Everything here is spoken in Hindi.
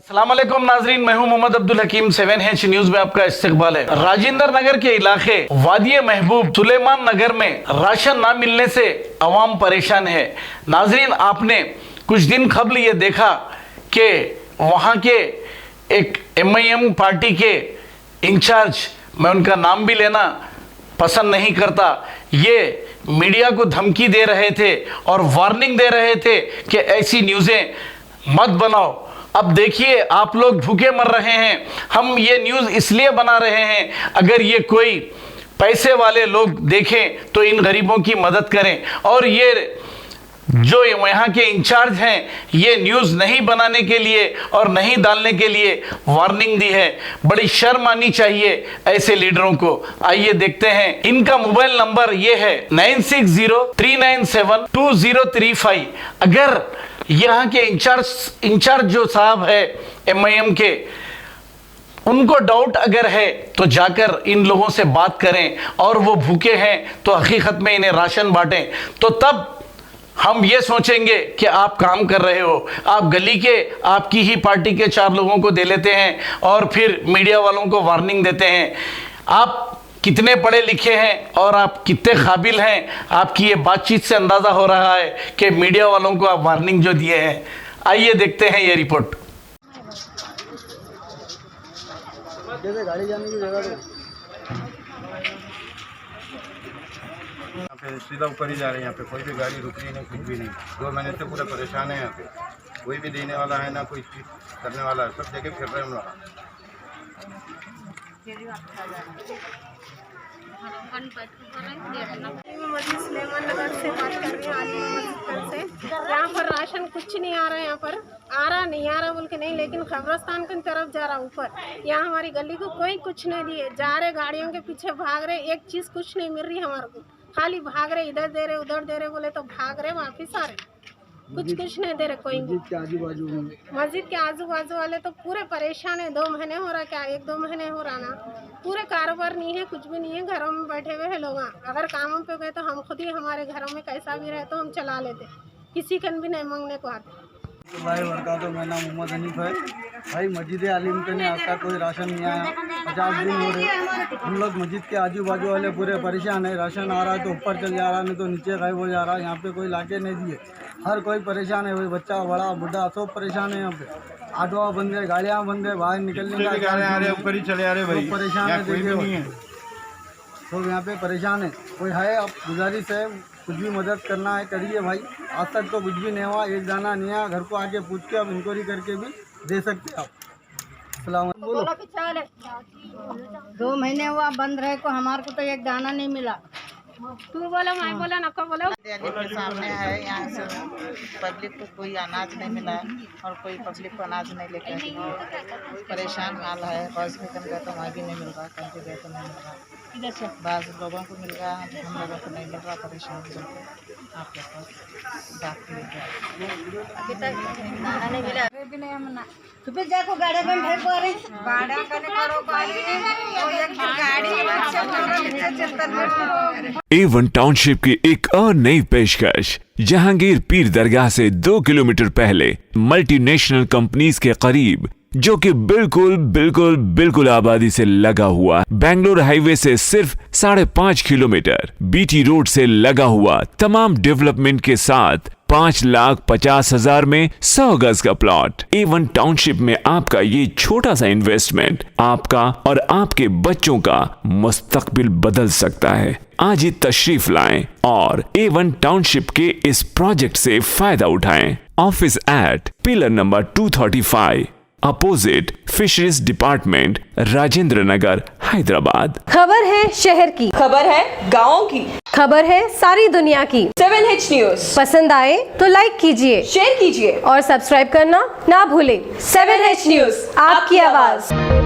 अस्सलाम वालेकुम नाजरीन, मैं हूं मोहम्मद अब्दुल हकीम। 7H न्यूज में आपका इस्तकबाल है। राजेंद्र नगर के इलाके वादिय महबूब सुलेमान नगर में राशन ना मिलने से अवाम परेशान है। नाजरीन, आपने कुछ दिन कबल ये देखा कि वहां के एक MIM पार्टी के इंचार्ज, मैं उनका नाम भी लेना पसंद नहीं करता, ये मीडिया को धमकी दे रहे थे और वार्निंग दे रहे थे कि ऐसी न्यूज़ें मत बनाओ। अब देखिए, आप लोग भूखे मर रहे हैं, हम ये न्यूज़ इसलिए बना रहे हैं, अगर ये कोई पैसे वाले लोग देखें तो इन गरीबों की मदद करें। और ये जो यहाँ के इंचार्ज हैं, ये न्यूज़ नहीं बनाने के लिए और नहीं डालने के लिए वार्निंग दी है। बड़ी शर्म आनी चाहिए ऐसे लीडरों को। आइए देखते हैं। इनका मोबाइल नंबर ये है 9603972035। अगर यहाँ के इंचार्ज जो साहब है MIM के, उनको डाउट अगर है तो जाकर इन लोगों से बात करें, और वो भूखे हैं तो हकीकत में इन्हें राशन बांटें। तो तब हम ये सोचेंगे कि आप काम कर रहे हो। आप गली के, आपकी ही पार्टी के 4 लोगों को दे लेते हैं और फिर मीडिया वालों को वार्निंग देते हैं। आप कितने पढ़े लिखे हैं और आप कितने काबिल हैं, आपकी ये बातचीत से अंदाज़ा हो रहा है कि मीडिया वालों को आप वार्निंग जो दिए हैं। आइए देखते हैं ये रिपोर्ट। गाड़ी जाने की जगह यहाँ पे सीधा ऊपर ही जा रहे हैं। यहाँ पे कोई भी गाड़ी रुक रही नहीं, कुछ भी नहीं। 2 महीने से पूरे परेशान है। यहाँ पे कोई भी देने वाला है ना, कोई चीज करने वाला है, सब जगह फिर रहे हैं हम लोग। मस्जिद सुलेमान नगर से बात कर रही हूँ, आलिम मस्जिद से। यहाँ पर राशन कुछ नहीं आ रहा है, यहाँ पर आ रहा नहीं आ रहा बोल के नहीं, लेकिन खबरस्तान की तरफ जा रहा ऊपर। यहाँ हमारी गली को कोई कुछ नहीं दिए, जा रहे गाड़ियों के पीछे भाग रहे, एक चीज़ कुछ नहीं मिल रही हमारे को, खाली भाग रहे, इधर दे रहे उधर दे रहे, बोले तो भाग रहे वापिस आ रहे, कुछ नहीं दे रहे कोई। मस्जिद के आजू बाजू वाले तो पूरे परेशान है। 2 महीने हो रहा, क्या 1-2 महीने हो रहा ना, पूरे कारोबार नहीं है, कुछ भी नहीं है, घरों में बैठे हुए हैं लोग। अगर कामों पे गए तो हम खुद ही हमारे घरों में कैसा भी रहे तो हम चला लेते, किसी कन भी नहीं मांगने को आते। भाई वर्का तो मेरा नाम मोहम्मद हनीफ है। भाई मस्जिद आलिम के ने आपका कोई राशन नहीं आया, 50 दिन हो रहे। हम लोग मस्जिद के आजू बाजू वाले पूरे परेशान है। राशन आ रहा है तो ऊपर चल जा रहा है, नहीं तो नीचे गायब हो जा रहा है। यहाँ पे कोई लाके नहीं दिए, हर कोई परेशान है। वही बच्चा बड़ा बूढ़ा सब परेशान है। यहाँ पे ऑटो बंद है, गाड़ियाँ बंद है, बाहर निकलने का ऊपर ही चले आ रहे भाई, परेशान है। देखिए है तो यहाँ पे परेशान है। कोई है, अब गुजारिश है, कुछ भी मदद करना है करिए भाई। आज तक तो कुछ भी नहीं हुआ, एक दाना नहीं आया। घर को आके पूछ के आप इंक्वायरी करके भी दे सकते हैं आप। सलाम बोलो। 2 महीने हुआ बंद रहे को, हमारे को तो एक दाना नहीं मिला। तू बोला, मैं बोला, नको बोलो। के सामने है, यहाँ से पब्लिक को कोई अनाज नहीं मिला और कोई पब्लिक को अनाज नहीं लेकर परेशान हाल है। बस में कम गए तो वहाँ भी नहीं मिल रहा, कहीं भी गए तो नहीं मिल रहा। बस लोगों को मिल रहा, हम लोगों को नहीं मिल रहा। परेशान हो आपके पास बात नहीं मिला तो फिर जाको गाड़ी में भेज पा रहे A1 टाउनशिप की एक और नई पेशकश। जहांगीर पीर दरगाह से 2 किलोमीटर पहले मल्टीनेशनल कंपनीज के करीब, जो कि बिल्कुल आबादी से लगा हुआ, बेंगलोर हाईवे से सिर्फ 5.5 किलोमीटर, BT रोड से लगा हुआ, तमाम डेवलपमेंट के साथ 5,50,000 में 100 गज का प्लॉट। A1 टाउनशिप में आपका ये छोटा सा इन्वेस्टमेंट आपका और आपके बच्चों का मुस्तकबिल बदल सकता है। आज ही तशरीफ लाएं और A1 टाउनशिप के इस प्रोजेक्ट से फायदा उठाएं। Office at pillar number 235, opposite fisheries department, Rajendra Nagar, Hyderabad. खबर है शहर की, खबर है गाँव की, खबर है सारी दुनिया की। 7H न्यूज पसंद आए तो लाइक कीजिए, शेयर कीजिए और सब्सक्राइब करना ना भूलें। 7H न्यूज, आपकी आवाज।